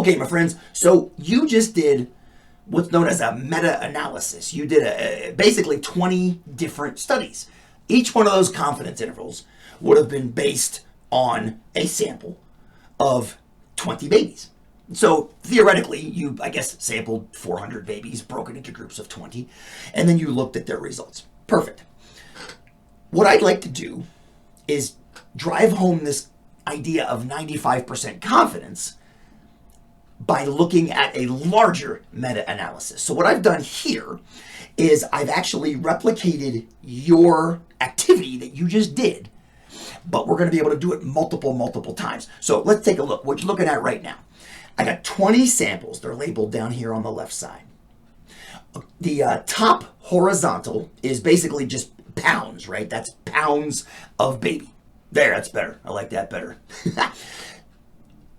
Okay, my friends, so you just did what's known as a meta-analysis. You did basically 20 different studies. Each one of those confidence intervals would have been based on a sample of 20 babies. So theoretically, you, I guess, sampled 400 babies, broken into groups of 20, and then you looked at their results. Perfect. What I'd like to do is drive home this idea of 95% confidence by looking at a larger meta-analysis. So what I've done here is I've actually replicated your activity that you just did, but we're going to be able to do it multiple times. So let's take a look. What you're looking at right now. I got 20 samples. They're labeled down here on the left side. The top horizontal is basically just pounds, right? That's pounds of baby. There, that's better. I like that better.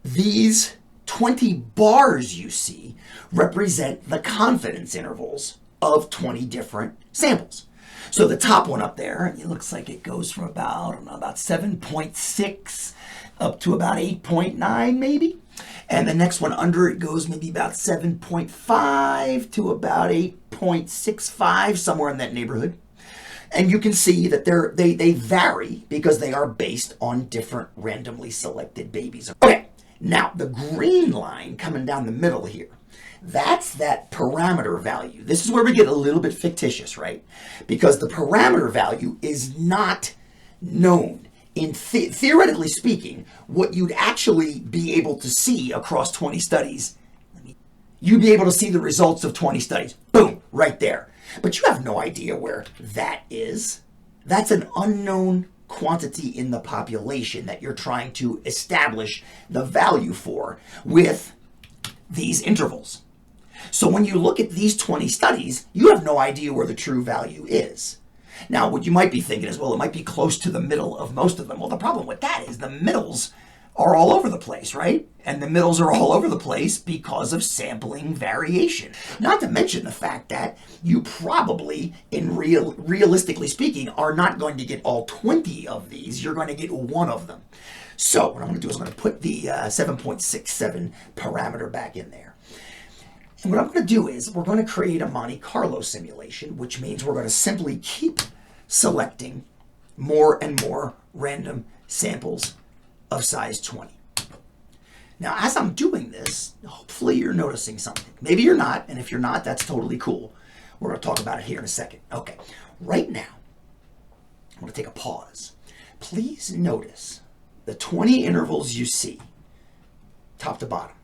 These 20 bars you see represent the confidence intervals of 20 different samples. So the top one up there, it looks like it goes from about 7.6 up to about 8.9 maybe. And the next one under it goes maybe about 7.5 to about 8.65, somewhere in that neighborhood. And you can see that they vary because they are based on different randomly selected babies. Okay, now the green line coming down the middle here, that's that parameter value. This is where we get a little bit fictitious, right? Because the parameter value is not known. Theoretically speaking, what you'd actually be able to see across 20 studies, you'd be able to see the results of 20 studies. Boom, right there. But you have no idea where that is. That's an unknown quantity in the population that you're trying to establish the value for with these intervals. So when you look at these 20 studies, you have no idea where the true value is. Now, what you might be thinking is, well, it might be close to the middle of most of them. Well, the problem with that is the middles are all over the place, right? And the middles are all over the place because of sampling variation. Not to mention the fact that you probably, realistically speaking, are not going to get all 20 of these. You're going to get one of them. So what I'm going to do is I'm going to put the 7.67 parameter back in there. And what I'm going to do is we're going to create a Monte Carlo simulation, which means we're going to simply keep selecting more and more random samples of size 20. Now, as I'm doing this, hopefully you're noticing something. Maybe you're not, and if you're not, that's totally cool. We're going to talk about it here in a second. Okay, right now, I'm going to take a pause. Please notice the 20 intervals you see, top to bottom.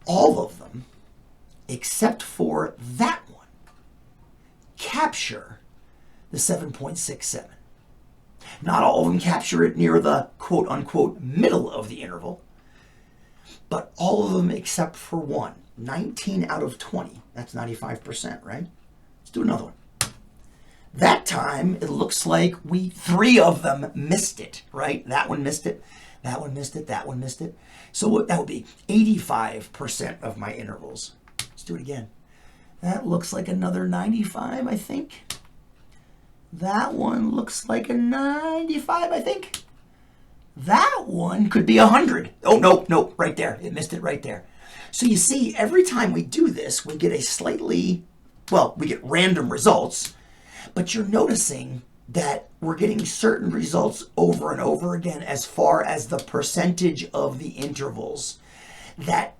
All of them, except for that one, capture the 7.67. Not all of them capture it near the quote-unquote middle of the interval, but all of them except for one. 19 out of 20. That's 95%, right? Let's do another one. That time, it looks like 3 of them missed it, right? That one missed it, that one missed it, that one missed it. So that would be 85% of my intervals. Let's do it again. That looks like another 95, I think. That one looks like a 95, I think. That one could be 100. Oh, no, right there. It missed it right there. So you see, every time we do this, we get we get random results, but you're noticing that we're getting certain results over and over again as far as the percentage of the intervals that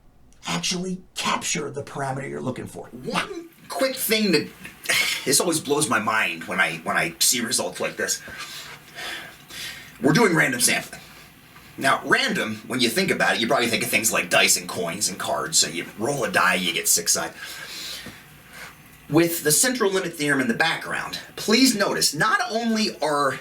actually capture the parameter you're looking for. One quick thing that this always blows my mind when I see results like this. We're doing random sampling. Now, random, when you think about it, you probably think of things like dice and coins and cards. So you roll a die, you get 6 sides. With the central limit theorem in the background, please notice, not only are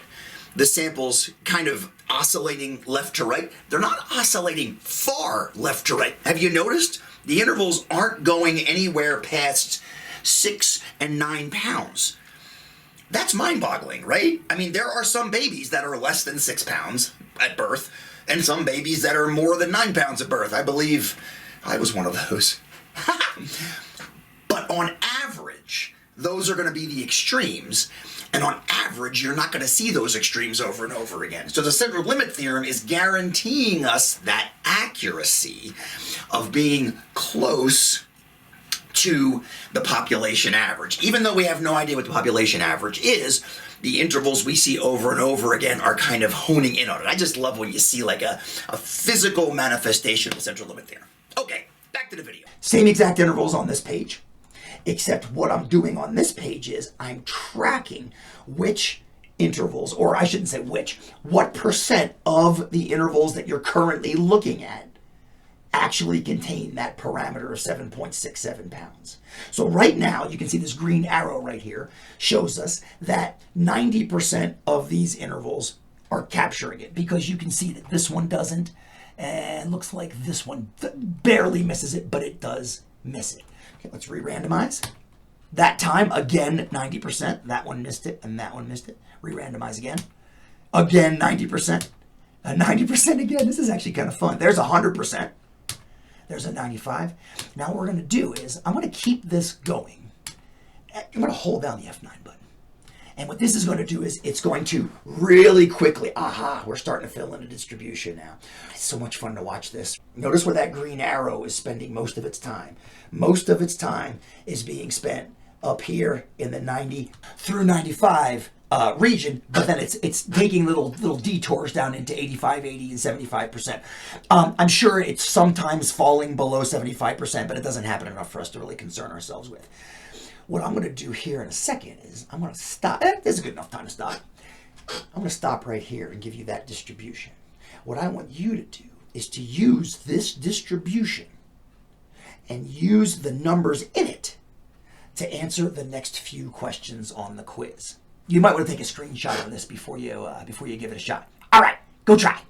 the samples kind of oscillating left to right, they're not oscillating far left to right. Have you noticed? The intervals aren't going anywhere past 6 and 9 pounds. That's mind-boggling, right? I mean, there are some babies that are less than 6 pounds at birth, and some babies that are more than 9 pounds at birth. I believe I was one of those. But on average, those are going to be the extremes. And on average, you're not going to see those extremes over and over again. So the central limit theorem is guaranteeing us that accuracy of being close to the population average. Even though we have no idea what the population average is, the intervals we see over and over again are kind of honing in on it. I just love when you see like a physical manifestation of the central limit theorem. Okay, back to the video. Same exact intervals on this page, except what I'm doing on this page is I'm tracking which intervals, or I shouldn't say which, what percent of the intervals that you're currently looking at actually contain that parameter of 7.67 pounds. So right now, you can see this green arrow right here shows us that 90% of these intervals are capturing it, because you can see that this one doesn't, and looks like this one barely misses it, but it does miss it. Okay, let's re-randomize. That time, again, 90%. That one missed it, and that one missed it. Re-randomize again. Again, 90%. 90% again. This is actually kind of fun. There's 100%. There's a 95. Now what we're going to do is I'm going to keep this going. I'm going to hold down the F9 button. And what this is going to do is it's going to really quickly, we're starting to fill in a distribution now. It's so much fun to watch this. Notice where that green arrow is spending most of its time. Most of its time is being spent up here in the 90 through 95 region, but then it's taking little detours down into 85, 80, and 75%. I'm sure it's sometimes falling below 75%, but it doesn't happen enough for us to really concern ourselves with. What I'm going to do here in a second is I'm going to stop. This is a good enough time to stop. I'm going to stop right here and give you that distribution. What I want you to do is to use this distribution and use the numbers in it to answer the next few questions on the quiz. You might want to take a screenshot of this before you give it a shot. All right, go try.